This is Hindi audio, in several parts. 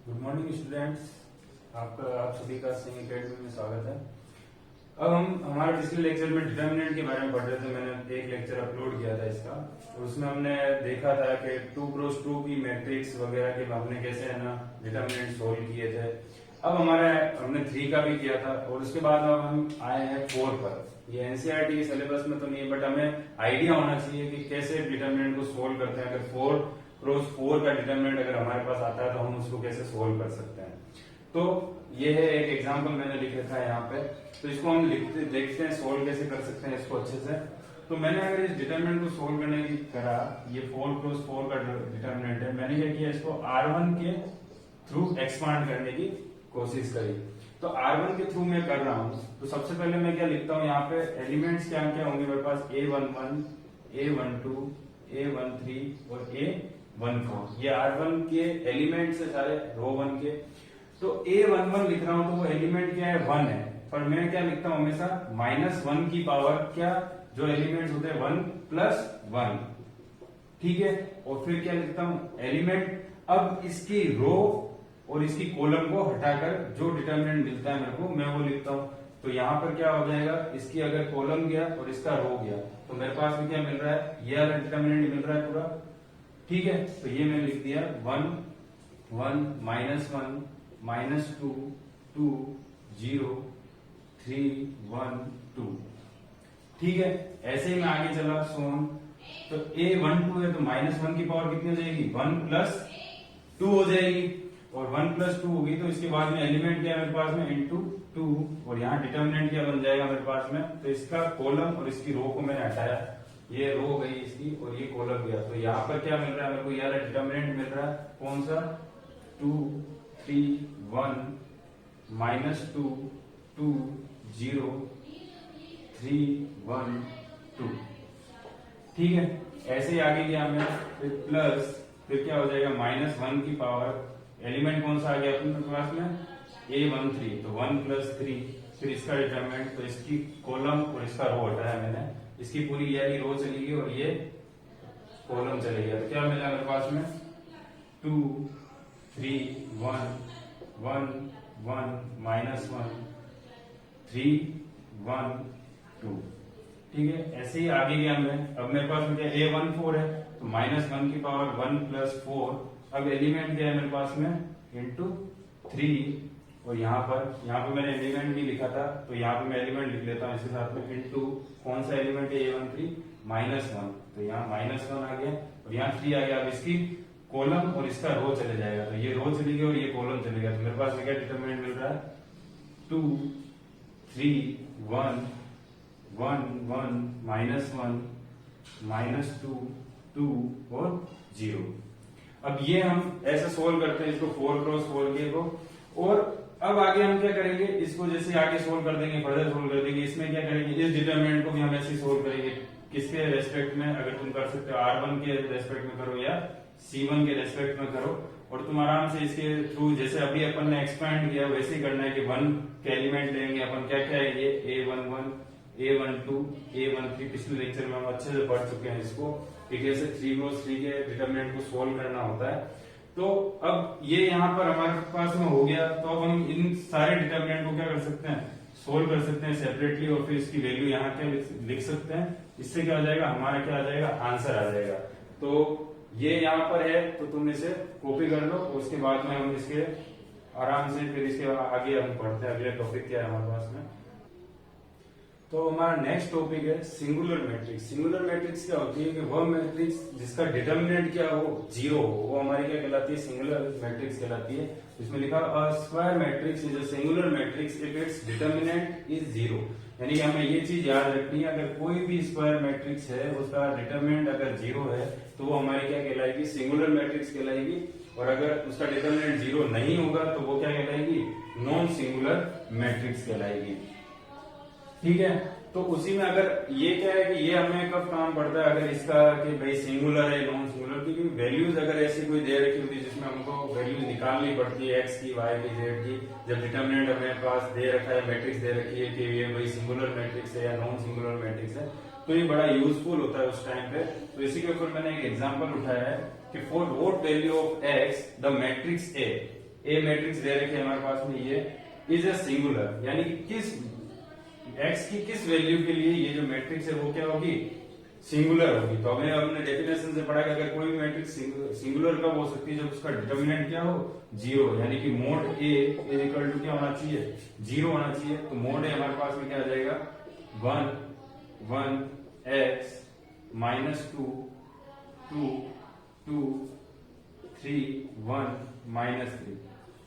Good morning students. आप सभी का सिंह एकेडमी में स्वागत है। अब हम हमारे पिछले लेक्चर में डिटर्मिनेंट के बारे में पढ़ रहे थे। मैंने एक लेक्चर अपलोड किया था इसका, तो उसमें हमने देखा था कि 2x2 की मैट्रिक्स वगैरह के हमने कैसे है ना डिटर्मिनेंट सोल्व किए थे। अब हमने 3 का भी किया था और उसके बाद अब हम आए हैं 4 पर। ये एनसीईआरटी के सिलेबस में तो नहीं है, बट हमें आइडिया होना चाहिए कि कैसे डिटर्मिनेंट को सोल्व करते हैं। अगर 4x4 का डिटर्मिनेंट अगर हमारे पास आता है तो हम उसको कैसे सोल्व कर सकते हैं। तो ये है एक एग्जांपल मैंने लिख रखा है यहाँ पे, तो इसको हम देखते हैं सोल्व कैसे कर सकते हैं इसको अच्छे से। तो मैंने अगर इस डिटर्मिनेंट को सोल्व करने की करा, ये 4x4 का डिटर्मिनेंट है, मैंने क्या किया, इसको R1 के थ्रू एक्सपांड करने की कोशिश करी। तो R1 के थ्रू मैं कर रहा हूँ, तो सबसे पहले मैं क्या लिखता हूँ यहाँ पे, एलिमेंट्स क्या क्या होंगे मेरे पास, A11, A12, A13 और A14। ये R1 के एलिमेंट्स है सारे रो 1 के। तो A11 लिख रहा हूं तो वो एलिमेंट क्या है, 1 है, पर मैं क्या लिखता हूं हमेशा -1 की पावर, क्या जो एलिमेंट्स होते हैं 1 + 1, ठीक है। और फिर क्या लिखता हूं एलिमेंट, अब इसकी रो और इसकी कॉलम को हटाकर जो डिटर्मिनेंट मिलता है मेरे को मैं वो लिखता हूं। तो यहां पर क्या हो जाएगा, इसकी अगर कॉलम गया और इसका रो गया तो मेरे पास में क्या मिल रहा है, ये वाला डिटर्मिनेंट मिल रहा है पूरा, ठीक है। तो ये मैंने लिख दिया 1 1 -1 -2 2 0 3 1 2, ठीक है। ऐसे ही मैं आगे चला सोन, तो A12 है तो -1 की पावर कितनी हो जाएगी, 1 + 2 हो जाएगी, और 1 + 2 होगी तो इसके बाद में एलिमेंट क्या है मेरे पास में, × 2, और यहाँ डिटर्मिनेंट क्या बन जाएगा मेरे पास में, तो इसका कॉलम और इसकी रो को मैंने हटाया, ये रो गई इसकी और ये कॉलम गया। तो यहाँ पर क्या मिल रहा है मेरे को, ये वाला डिटर्मिनेंट मिल रहा है, कौन सा, 2 3 1 -2 2 0 3 1 2, ठीक है। ऐसे ही आगे गया मैं, फिर क्या हो जाएगा, -1 की पावर, एलिमेंट कौन सा आ गया अपने पास में, A13, तो 1 + 3, फिर इसका डिटर्मिनेंट, तो इसकी कॉलम और इसका रो हटाया मैंने, इसकी पूरी ये रो चली गई और ये कॉलम चले गया। तो क्या मिला मेरे पास में, 2 3 1 1 1 -1 3 1 2, ठीक है। ऐसे ही आगे गया मैं, अब मेरे पास में क्या A14 है, तो -1 की पावर 1 + 4, अब एलिमेंट क्या है मेरे पास में, × 3, और यहाँ पर मैंने एलिमेंट भी लिखा था, तो यहाँ पे मैं एलिमेंट लिख लेता हूँ इसके साथ में, × कौन सा एलिमेंट है A13, -1, तो यहाँ -1 आ गया और यहाँ 3 आ गया। अब इसकी कॉलम और इसका रो चले जाएगा, तो ये रो चली गई और ये कॉलम चले गया, तो मेरे पास में क्या डिटर्मिनेंट मिल रहा है, 2 3 1 1 1 -1 -2 2 और 0। अब ये हम ऐसे सोल्व करते हैं इसको 4x4 के को, और अब आगे हम क्या करेंगे, इसको जैसे आगे सोल्व कर देंगे, फर्दर सोल्व कर देंगे, इसमें क्या करेंगे, इस डिटर्मिनेंट को भी हम ऐसे सोल्व करेंगे। किसके रेस्पेक्ट में, अगर तुम कर सकते हो R1 के रेस्पेक्ट में करो या C1 के रेस्पेक्ट में करो, और तुम आराम से इसके थ्रू, जैसे अभी अपन ने एक्सपेंड किया वैसे ही करना है कि 1 के एलिमेंट लेंगे अपन, क्या क्या है ये, A11 A12 A13, पिछले लेक्चर में हम अच्छे से पढ़ चुके हैं इसको, कि कैसे 3x3 के डिटर्मिनेंट को सोल्व करना होता है। तो अब ये यहाँ पर हमारे पास में हो गया, तो अब हम इन सारे डिटर्मिनेंट को क्या कर सकते हैं, सोल्व कर सकते हैं सेपरेटली, और फिर इसकी वैल्यू यहाँ क्या लिख सकते हैं। इससे क्या हो जाएगा, हमारा क्या आ जाएगा, आंसर आ जाएगा। तो ये यहाँ पर है, तो तुम इसे कॉपी कर लो, और उसके बाद में हम इसके आराम से फिर इसके आगे हम पढ़ते हैं, अगले टॉपिक क्या है हमारे पास में। तो हमारा नेक्स्ट टॉपिक है सिंगुलर मैट्रिक्स। सिंगुलर मैट्रिक्स क्या होती है, कि वह मैट्रिक्स जिसका डिटर्मिनेंट क्या हो, 0 हो, वो हमारी क्या कहलाती है, सिंगुलर मैट्रिक्स कहलाती है। इसमें लिखा a square matrix is a singular matrix if its determinant is 0। यानी कि हमें ये चीज याद रखनी है, अगर कोई भी स्क्वायर मैट्रिक्स है उसका डिटर्मिनेंट अगर 0 है तो वो हमारी क्या कहलाएगी, सिंगुलर मैट्रिक्स कहलाएगी। और अगर उसका डिटर्मिनेंट 0 नहीं होगा तो वो क्या कहलाएगी, नॉन सिंगुलर मैट्रिक्स कहलाएगी, ठीक है। तो उसी में अगर ये क्या है कि ये हमें कब काम पड़ता है, अगर इसका कि भाई सिंगुलर है नॉन सिंगुलर, क्योंकि वैल्यूज अगर ऐसी कोई दे रखी होती है जिसमें हमको वैल्यूज निकालनी पड़ती है, x की, y की, z की, जब डिटर्मिनेंट हमें पास दे रखा है, मैट्रिक्स दे रखी है कि ये भाई सिंगुलर मैट्रिक्स है या नॉन सिंगुलर मैट्रिक्स है, तो ये बड़ा यूजफुल होता है उस टाइम पे। तो इसी के ऊपर मैंने एक एग्जाम्पल उठाया है कि for what value of x the matrix A A matrix दे रखी है हमारे पास में, ये इज अ सिंगुलर, यानी कि किस एक्स की किस वैल्यू के लिए ये जो मैट्रिक्स है वो क्या होगी, सिंगुलर होगी। तो हमें हमने डेफिनेशन से पढ़ा कि अगर कोई भी मैट्रिक्स सिंगुलर कब हो सकती है, जब उसका डिटर्मिनेंट क्या हो, जीरो, यानी कि mode A is equal to क्या होना चाहिए, जीरो होना चाहिए। तो मोड ए हमारे पास में क्या आ जाएगा, 1 1 एक्स माइनस 2 2 2 3 1 माइनस 3,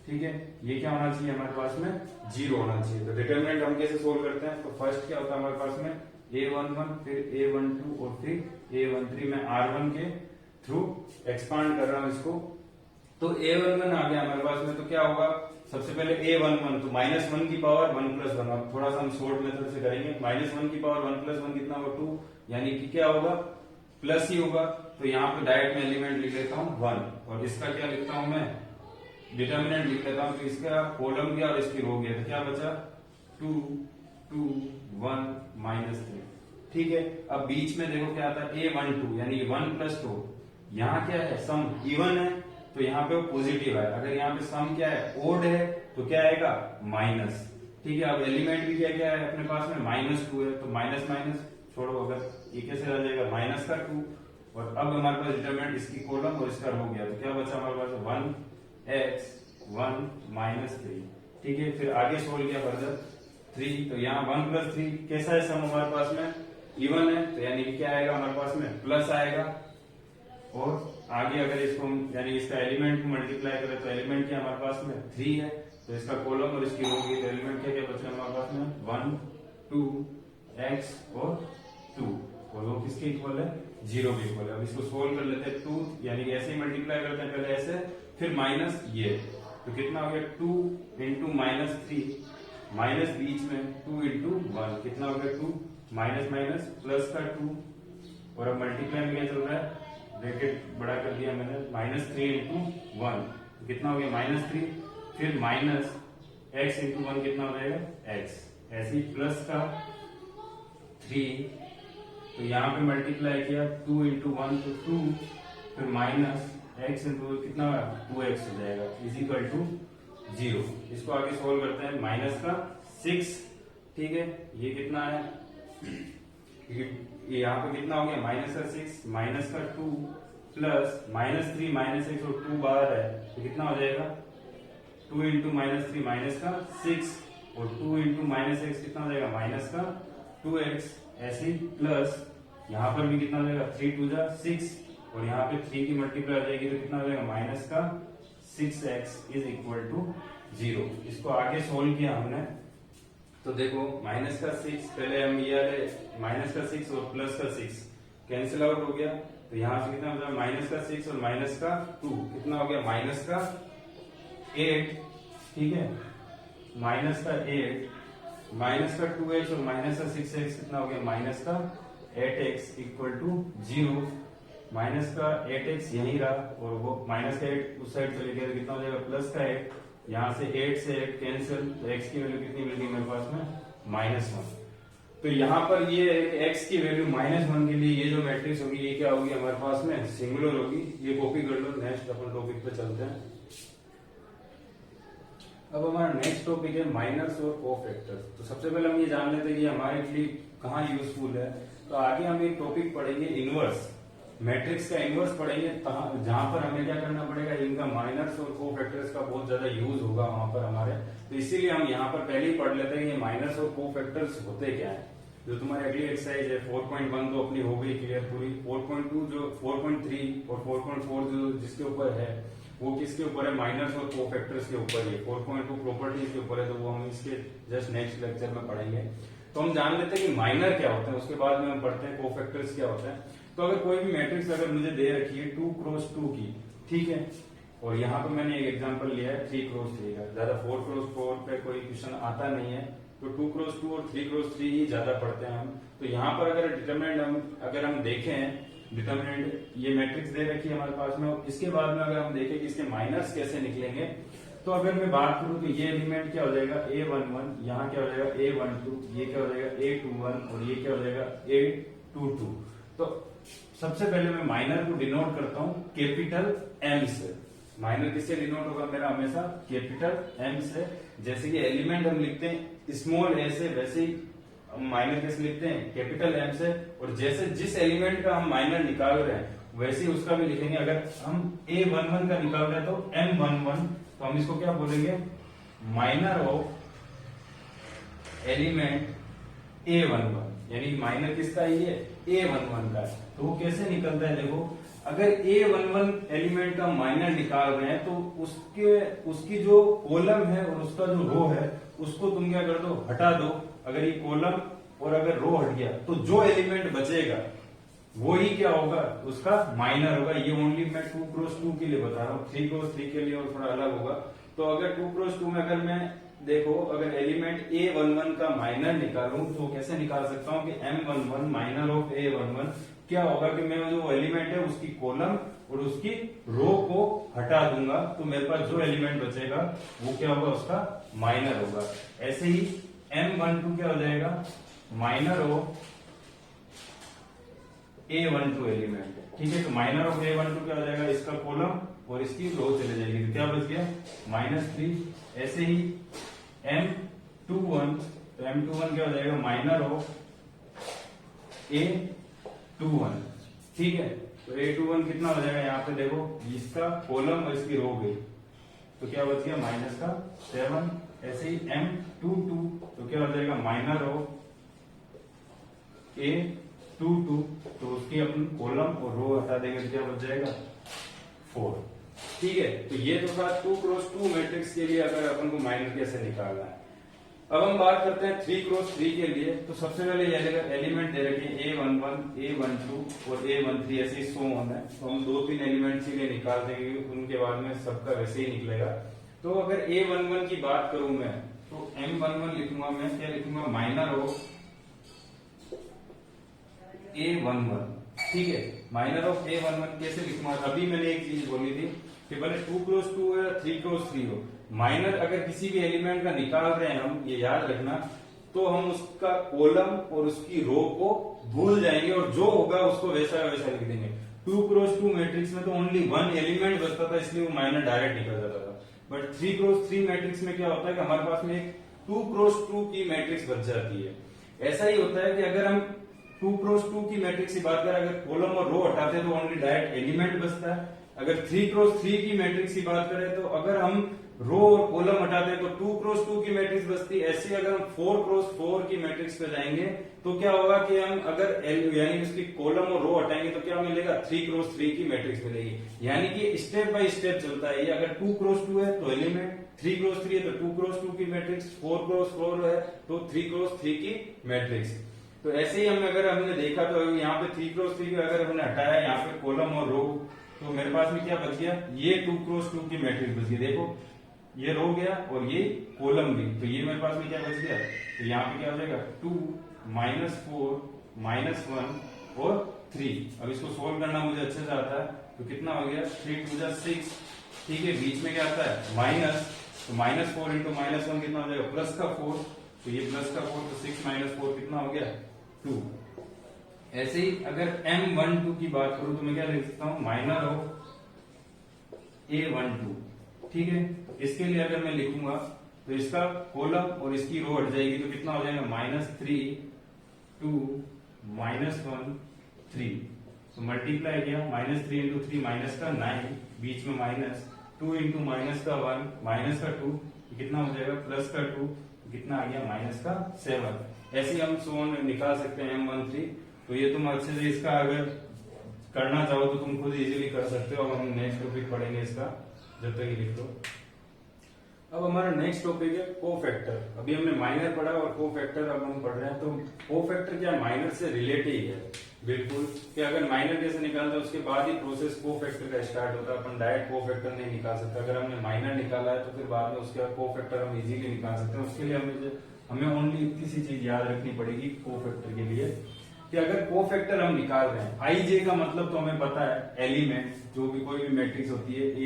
ठीक है। ये क्या होना चाहिए हमारे पास में, जीरो होना चाहिए। तो डिटर्मिनेंट हम कैसे सोल्व करते हैं, तो फर्स्ट क्या होता है हमारे पास में, a11 फिर a12 और फिर a13, मैं r1 के थ्रू एक्सपांड कर रहा हूं इसको। तो a11 आ गया हमारे पास में, तो क्या होगा, सबसे पहले a11 तो -1 की पावर 1 + 1, अब थोड़ा सा हम शॉर्ट मेथड से करेंगे, -1 की पावर 1 + 1 कितना होगा, 2, यानी कि क्या होगा, प्लस ही होगा। तो यहाँ पे डायरेक्ट में एलिमेंट लिख लेता हूँ 1, और इसका क्या लिखता हूं मैं, डिटर्मिनेंट लिख लेता हूं। तो इसका कॉलम गया और इसकी रो गया, तो क्या बचा, 2 2 1 -3, ठीक है। अब बीच में देखो क्या आता है, a12 यानी 1 + 2, यहाँ क्या है, सम इवन है, तो यहाँ पे वो पॉजिटिव है। अगर यहाँ पे सम क्या है, ओड है, तो क्या आएगा, माइनस, ठीक है। अब एलिमेंट भी क्या क्या है अपने पास में, -2 है, तो माइनस माइनस छोड़ो, अगर ये कैसे आ जाएगा, -2, और अब हमारे पास डिटरमिनेंट इसकी कॉलम और इसका रो गया, तो क्या बचा हमारे पास, 1x 1 -3, ठीक है। फिर आगे सोल्व किया फर्दर 3, तो यहाँ 1 + 3 कैसा है, सम हमारे पास में इवन है, तो यानी कि क्या आएगा हमारे पास में, प्लस आएगा। और आगे अगर इसको यानी इसका एलिमेंट को मल्टीप्लाई करें, तो एलिमेंट क्या हमारे पास में 3 है, तो इसका कॉलम और इसकी रो की, तो एलिमेंट क्या क्या बचा हमारे पास में, 1 2 x और 2, और वो किसके इक्वल है, 0 के इक्वल है। अब इसको सोल्व कर लेते हैं, 2 यानी कि ऐसे ही मल्टीप्लाई करते हैं, पहले ऐसे फिर माइनस ये, तो कितना हो गया, 2 × -3, माइनस बीच में 2 × 1, कितना हो गया, 2 माइनस माइनस प्लस का 2, और अब मल्टीप्लाई में क्या चल रहा है, ब्रैकेट बड़ा कर दिया मैंने, -3 × 1, तो कितना हो गया, -3, फिर माइनस x × 1 कितना हो जाएगा, x, ऐसे ही प्लस का 3, तो यहाँ पे मल्टीप्लाई किया 2 × 1 तो 2, फिर माइनस x × कितना 2x हो जाएगा, इज इक्वल टू 0। इसको आगे सोल्व करते हैं, माइनस का 6, ठीक है, ये कितना है, यहाँ पे कितना हो गया, -6 माइनस का 2 प्लस -3 -6 और 2 बाहर है, तो कितना हो जाएगा, 2 × -3 माइनस का 6, और 2 × -x कितना हो जाएगा, माइनस का 2x, ऐसे प्लस यहाँ पर भी कितना हो जाएगा, 3 2 जा 6, और यहाँ पे 3 की मल्टीप्लाई हो जाएगी, तो कितना हो जाएगा, माइनस का 6x इज इक्वल टू 0। इसको आगे सोल्व किया हमने, तो देखो माइनस का 6, पहले हम ये माइनस का 6 और प्लस का 6 कैंसिल आउट हो गया, तो यहाँ से कितना हो जाएगा, माइनस का 6 और माइनस का 2 कितना हो गया, माइनस का 8, ठीक है, माइनस का 8, माइनस का 2x और माइनस का 6x कितना हो गया, माइनस का 8x इक्वल टू 0, माइनस का 8x यही रहा, और वो माइनस का 8 उस साइड चले गया, तो कितना हो जाएगा, प्लस का 8, यहाँ से 8 से 8 कैंसिल, तो x की वैल्यू कितनी मिल गई मेरे पास में, -1। तो यहाँ पर ये x की वैल्यू -1 के लिए ये जो मैट्रिक्स होगी, ये क्या होगी हमारे पास में, सिंगुलर होगी। ये कॉपी कर लो, नेक्स्ट अपन टॉपिक पे चलते हैं। अब हमारा नेक्स्ट टॉपिक है माइनर्स और कोफैक्टर्स। तो सबसे पहले हम ये जान लेते हैं कि हमारे लिए कहाँ यूजफुल है। तो आगे हम एक टॉपिक पढ़ेंगे इनवर्स, मैट्रिक्स का इनवर्स पढ़ेंगे, जहां पर हमें क्या करना पड़ेगा, इनका माइनर्स और कोफैक्टर्स का बहुत ज्यादा यूज होगा वहां पर हमारे। तो इसीलिए हम यहाँ पर पहले ही पढ़ लेते हैं कि ये माइनर्स और कोफैक्टर्स होते क्या है। जो तुम्हारी अगली एक्सरसाइज है 4.1 तो अपनी हो गई क्लियर पूरी, 4.2 जो 4.3 और 4.4 जो जिसके ऊपर है वो किसके ऊपर है, माइनर्स और कोफैक्टर्स के ऊपर है। 4.2 प्रॉपर्टीज के ऊपर है, तो वो हम इसके जस्ट नेक्स्ट लेक्चर में पढ़ेंगे। तो हम जान लेते हैं कि माइनर क्या होता है, उसके बाद में हम पढ़ते हैं कोफैक्टर्स क्या होता है। तो अगर कोई भी मैट्रिक्स अगर मुझे दे रखी है 2 × 2 की, ठीक है, और यहाँ पे मैंने एक एग्जांपल लिया है 3 × 3 का, ज्यादा 4 × 4 पे कोई क्वेश्चन आता नहीं है, तो 2 × 2 और 3 × 3 ही ज्यादा पढ़ते हैं हम। तो यहाँ पर अगर डिटरमिनेंट अगर हम देखें, डिटरमिनेंट ये मैट्रिक्स दे रखी है हमारे पास में, इसके बाद में अगर हम देखें कि इसके माइनर्स कैसे निकलेंगे, तो अगर मैं बात करूं तो ये एलिमेंट क्या हो जाएगा, a11, यहाँ क्या हो जाएगा a12, ये क्या हो जाएगा a21, और ये क्या हो जाएगा a22। तो सबसे पहले मैं माइनर को डिनोट करता हूं कैपिटल M से। माइनर किससे डिनोट होगा मेरा? हमेशा कैपिटल एम से। जैसे कि एलिमेंट हम लिखते हैं स्मॉल ए से, वैसे ही माइनर कैसे लिखते हैं? कैपिटल एम से। और जैसे जिस एलिमेंट का हम माइनर निकाल रहे हैं वैसे ही उसका भी लिखेंगे। अगर हम A11 का निकाल रहे हैं तो M11, तो हम इसको क्या बोलेंगे? माइनर ऑफ एलिमेंट A11, यानी माइनर किसका है? ये A11 का है। तो वो कैसे निकलता है? देखो, अगर A11 एलिमेंट का माइनर निकाल रहे हैं तो उसकी जो कॉलम है और उसका जो रो है उसको तुम क्या कर दो? हटा दो। अगर ये कॉलम और अगर रो हट गया तो जो एलिमेंट बचेगा वो ही क्या होगा? उसका माइनर होगा। ये ओनली मैं 2x2 के लिए बता रहा हूँ, 3x3 के लिए और थोड़ा अलग होगा। तो अगर 2x2 में अगर मैं देखो, अगर एलिमेंट A11 का माइनर निकालूं तो कैसे निकाल सकता हूं कि M11 माइनर ऑफ A11 क्या होगा कि मैं जो एलिमेंट है उसकी कॉलम और उसकी रो को हटा दूंगा तो मेरे पास जो एलिमेंट बचेगा वो क्या होगा? उसका माइनर होगा। ऐसे ही M12 क्या हो जाएगा? Minor of A12 element. ठीक है, तो माइनर ऑफ A12 क्या हो जाएगा? इसका कॉलम और इसकी रो चले जाएगी, तो क्या बच गया? -3। ऐसे ही M21, तो M21 क्या हो जाएगा? Minor of A21। ठीक है, तो A21 कितना हो जाएगा? यहाँ पे देखो, इसका कॉलम और इसकी रो गई, तो क्या बच गया? -7। ऐसे ही M22, तो क्या हो जाएगा? माइनर ऑफ A22, तो उसकी अपन कॉलम और रो हटा देंगे तो क्या बच जाएगा? 4। ठीक है, तो ये तो था 2x2 मैट्रिक्स के लिए अगर अपन को माइनर कैसे निकालना है। अब हम बात करते हैं 3x3 के लिए। तो सबसे पहले एलिमेंट दे रखे हैं A11, A12 और A13, ऐसे ही सो ऑन है। तो हम 2-3 एलिमेंट के लिए निकाल देंगे, उनके बाद में सबका वैसे ही निकलेगा। तो अगर A11 की बात करूं मैं, तो M11 लिखूंगा मैं, क्या लिखूंगा? Minor of A11। ठीक है, माइनर ऑफ A11 कैसे लिखूंगा? अभी मैंने एक चीज बोली थी कि भले 2x2 हो या 3x3 हो, माइनर अगर किसी भी एलिमेंट का निकाल रहे हैं हम, ये याद रखना, तो हम उसका कॉलम और उसकी रो को भूल जाएंगे और जो होगा उसको वैसा वैसा लिख देंगे। 2x2 मैट्रिक्स में तो ओनली 1 एलिमेंट बचता था, इसलिए वो माइनर डायरेक्ट निकल जाता था। बट 3x3 मैट्रिक्स में क्या होता है कि हमारे पास में एक 2x2 की मैट्रिक्स बच जाती है। ऐसा ही होता है कि अगर हम 2x2 की मैट्रिक्स की बात करें, अगर कॉलम और रो हटाते हैं तो ओनली डायरेक्ट एलिमेंट बचता है। अगर 3x3 की मैट्रिक्स की बात करें तो अगर हम रो और कॉलम हटाते हैं तो 2x2 की मैट्रिक्स बचती है। ऐसे अगर हम 4x4 की मैट्रिक्स पे जाएंगे तो क्या होगा कि हम अगर यानी उसकी कॉलम और रो हटाएंगे तो क्या मिलेगा? 3x3 की मैट्रिक्स मिलेगी। यानी कि स्टेप बाय स्टेप चलता है ये। अगर 2x2 है तो एलिमेंट, 3x3 है तो 2x2 की मैट्रिक्स, 4x4 है तो 3x3 की मैट्रिक्स। तो ऐसे ही हमने देखा तो यहाँ पे 3x3 अगर हमने हटाया यहाँ पे कॉलम और रो, तो मेरे पास में क्या बच गया? ये 2x2 की मैट्रिक्स बच गई। देखो, ये रो गया और ये कॉलम भी, तो ये मेरे पास में क्या बच गया? तो यहाँ पे क्या हो जाएगा? 2, -4, -1 और 3। अब इसको सोल्व करना मुझे अच्छे से आता है, तो कितना हो गया? 3 2 6। ठीक है, बीच में क्या आता है? माइनस, तो -4 इंटू -1 कितना हो जाएगा? +4। तो ये +4, तो 6 - 4 कितना हो गया? 2। ऐसे ही अगर M12 की बात करूं तो मैं क्या लिख सकता हूं? Minor of A12। ठीक है, इसके लिए अगर मैं लिखूंगा तो इसका कॉलम और इसकी रो हट जाएगी तो कितना हो जाएगा? -3, 2, -1, 3। तो मल्टीप्लाई किया, -3 इंटू 3 माइनस का 9, बीच में माइनस, 2 इंटू माइनस का 1, माइनस का 2, कितना हो जाएगा? प्लस का 2, कितना आ गया? -7। ऐसे हम सोन निकाल सकते हैं M13। तो ये तुम अच्छे से इसका अगर करना चाहो तो तुम खुद इजीली कर सकते हो। अब हम नेक्स्ट टॉपिक पढ़ेंगे इसका, जब तक ये लिख लो। अब हमारा नेक्स्ट टॉपिक है कोफैक्टर। अभी हमने माइनर पढ़ा और कोफैक्टर अब हम पढ़ रहे हैं। तो कोफैक्टर क्या माइनर से रिलेटेड ही है बिल्कुल, कि अगर माइनर कैसे निकालते हैं उसके बाद ही प्रोसेस कोफैक्टर का स्टार्ट होता है। अपन डायरेक्ट कोफैक्टर नहीं निकाल सकते। अगर हमने माइनर निकाला है तो फिर बाद में उसके बाद कोफैक्टर हम इजीली निकाल सकते हैं। उसके लिए हमें ओनली इतनी सी चीज याद रखनी पड़ेगी कोफैक्टर के लिए, कि अगर कोफैक्टर हम निकाल रहे हैं, आई का मतलब तो हमें पता है, एलिमेंट जो भी कोई भी मैट्रिक्स होती है A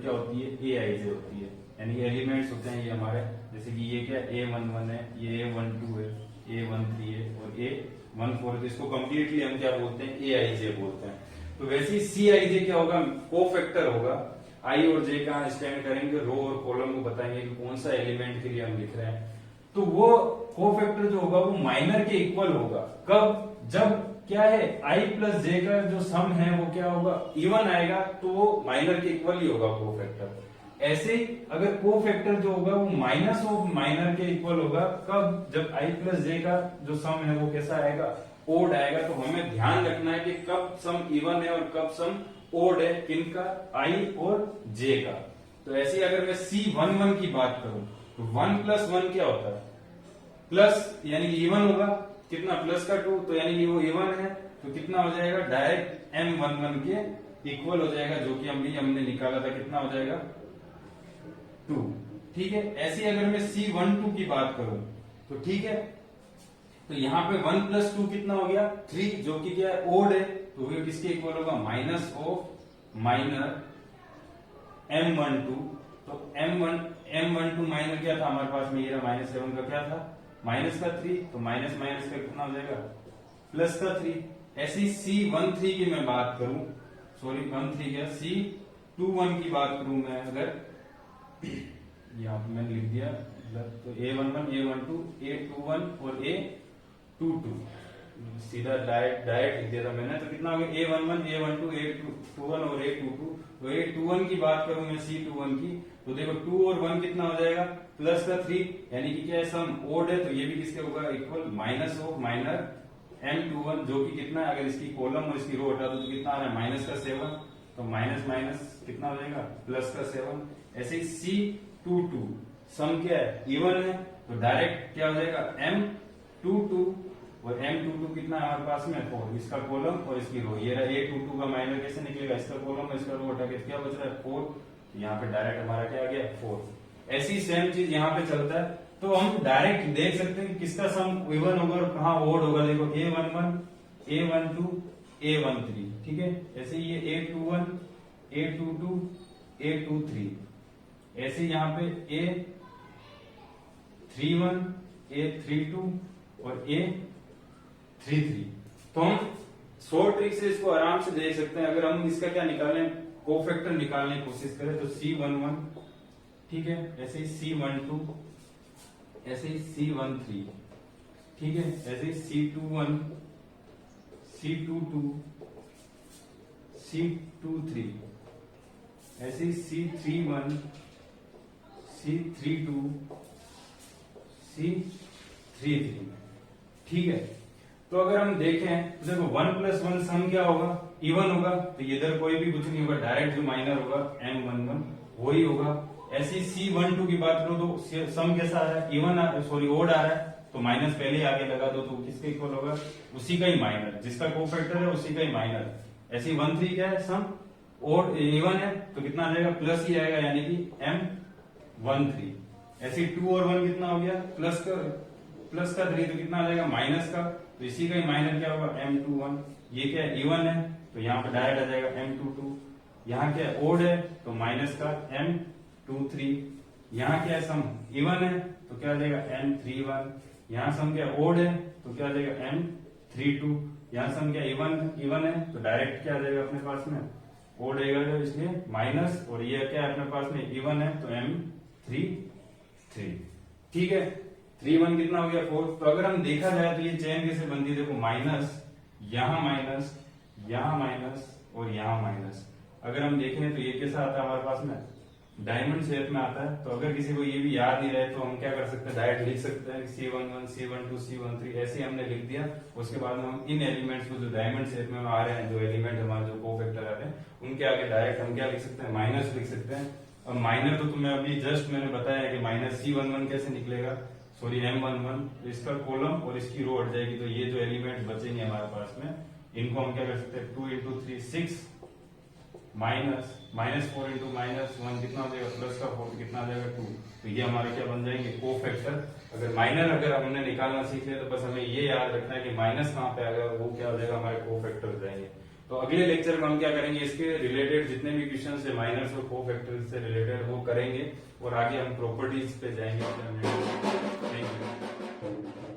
क्या होती है? AIJ होती है। यानी एलिमेंट्स होते हैं ये हमारे, जैसे कि ये क्या A11 है, ये A12 है, A13 है और A14 है। इसको कंप्लीटली हम क्या बोलते हैं? AIJ बोलते हैं। तो वैसे ही CIJ क्या होगा? कोफैक्टर होगा। आई और जे कहाँ स्टैंड करेंगे, रो और कॉलम को बताएंगे कि कौन सा एलिमेंट के लिए हम लिख रहे हैं। तो वो कोफैक्टर जो होगा वो माइनर के इक्वल होगा। कब? जब क्या है आई प्लस जे का जो सम है वो क्या होगा, इवन आएगा, तो वो माइनर के इक्वल ही होगा कोफैक्टर। ऐसे ही अगर कोफैक्टर जो होगा वो माइनस ऑफ माइनर के इक्वल होगा। कब? जब आई प्लस जे का जो सम है वो कैसा आएगा, ओड आएगा। तो हमें ध्यान रखना है कि कब सम इवन है और कब सम ओड है, किनका, आई और जे का। तो ऐसे ही अगर मैं C11 की बात करूं तो 1 + 1 क्या होता है, प्लस, यानी कि इवन होगा, कितना, प्लस का 2, तो यानी कि वो इवन है, तो कितना हो जाएगा, डायरेक्ट M11 के इक्वल हो जाएगा, जो कि हमने निकाला था, कितना हो जाएगा, 2। ठीक है। ऐसे अगर मैं C12 की बात करूं तो ठीक है, तो यहां पे 1 + 2 कितना हो गया, 3, जो कि क्या है, ओड है, तो वो किसके इक्वल होगा, माइनस ऑफ माइनर M12। तो M12 माइनर क्या था हमारे पास में, ये -7 का क्या था, माइनस का 3, तो माइनस माइनस का कितना हो जाएगा, प्लस का 3। ऐसी C13 की मैं बात करूं, सॉरी 13 क्या, C21 की बात करूं मैं अगर, यहाँ पे मैंने लिख दिया, तो A11, A12, A21 और A22, सीधा डायरेक्ट लिख दिया था मैंने। तो कितना हो गया, A11, A12, A21 और A22। तो A21 की बात करूं मैं, C21 की, तो देखो 2 और 1 कितना हो जाएगा, प्लस का 3, यानी कि क्या है, सम ओड है, तो ये भी किसके होगा, equal minus of minor M21, जो कि कितना है, अगर इसकी कॉलम और इसकी रो हटा दो तो कितना आ रहा है, माइनस का 7, तो माइनस माइनस कितना हो जाएगा, प्लस का 7। ऐसे ही C22 सम क्या है, इवन है, तो डायरेक्ट क्या हो जाएगा, M22, और M22 कितना है हमारे पास में, 4, इसका कॉलम और इसकी रो, ये रहा A22 का माइनर कैसे निकलेगा, इसका कॉलम और इसका रो हटा के क्या बच रहा है, 4, यहाँ पे डायरेक्ट हमारा क्या आ गया, 4। ऐसी सेम चीज यहाँ पे चलता है। तो हम डायरेक्ट देख सकते हैं कि किसका सम इवन होगा और कहाँ ओड होगा। देखो A11, A12, A13, ठीक है। ऐसे ये A21, A22, A23, ऐसे यहाँ पे A31, A32 और A33। तो हम शॉर्ट ट्रिक से इसको आराम से देख सकते हैं। अगर हम इसका क्या निकालें, कोफैक्टर निकालने की कोशिश करें तो C11, ठीक है, ऐसे ही C12, ऐसे ही C13, ठीक है, ऐसे ही C21, C22, C23, ऐसे ही C31, C32, C33, ठीक है। तो अगर हम देखें तो देखो 1 + 1 सम क्या होगा, इवन होगा, तो इधर कोई भी कुछ नहीं होगा, डायरेक्ट जो माइनर होगा M11 वही होगा। ऐसी C12 की बात करो तो सम कैसा आ रहा है, इवन, सॉरी ओड आ रहा है, तो माइनस पहले ही आगे लगा दो, तो किसके इक्वल होगा, उसी का ही माइनर, जिसका कोफैक्टर है उसी का ही माइनर। ऐसी 13 क्या है, सम ओड इवन है, तो कितना आ जाएगा, प्लस ही आएगा, यानी कि M13। ऐसी 2 और 1 कितना हो गया, प्लस का 3, तो कितना आ जाएगा, माइनस का, तो इसी का ही माइनर क्या होगा, M21। ये क्या है, इवन है, तो यहाँ पे डायरेक्ट आ जाएगा M22। यहाँ क्या है, ओड है, तो माइनस का M23। यहाँ क्या है, सम इवन है, तो क्या आ जाएगा M31। यहाँ सम क्या ओड है, तो क्या आ जाएगा M32। यहाँ सम क्या इवन है, तो डायरेक्ट क्या आ जाएगा अपने पास में, ओड आएगा, इसलिए माइनस, और ये क्या है अपने पास में, इवन है, तो M33, ठीक है। 3 1 कितना हो गया, 4। तो अगर हम देखा जाए तो ये चेन कैसे बनती है, देखो माइनस, यहाँ माइनस, यहाँ माइनस और यहाँ माइनस। अगर हम देखें तो ये कैसा आता है हमारे पास में, डायमंड शेप में आता है। तो अगर किसी को ये भी याद नहीं रहे तो हम क्या कर सकते हैं, डायरेक्ट लिख सकते हैं C11, C12, C13, ऐसे हमने लिख दिया। उसके बाद में हम इन एलिमेंट्स को जो डायमंड शेप में आ रहे हैं, जो एलिमेंट हमारे जो कोफैक्टर आ रहे हैं, उनके आगे डायरेक्ट हम क्या लिख सकते हैं, माइनस लिख सकते हैं। और माइनर तो तुम्हें अभी जस्ट मैंने बताया कि माइनस C11 कैसे निकलेगा, सॉरी M11, तो इसका कॉलम और इसकी रो हट जाएगी, तो ये जो एलिमेंट बचेंगे हमारे पास में, इनको हम क्या कर सकते हैं, 2 × 3 6, माइनस -4 × -1 कितना हो जाएगा, प्लस का 4, कितना आ जाएगा 2। तो ये हमारे क्या बन जाएंगे, कोफैक्टर। अगर माइनर अगर हमने निकालना सीख लिया तो बस हमें ये याद रखना है कि माइनस कहाँ पे आएगा, वो क्या हो जाएगा, हमारे कोफैक्टर हो जाएंगे। तो अगले लेक्चर में हम क्या करेंगे, इसके रिलेटेड जितने भी क्वेश्चन है माइनर्स और कोफैक्टर से रिलेटेड वो करेंगे, और आगे हम प्रॉपर्टीज पे जाएंगे। Thank you.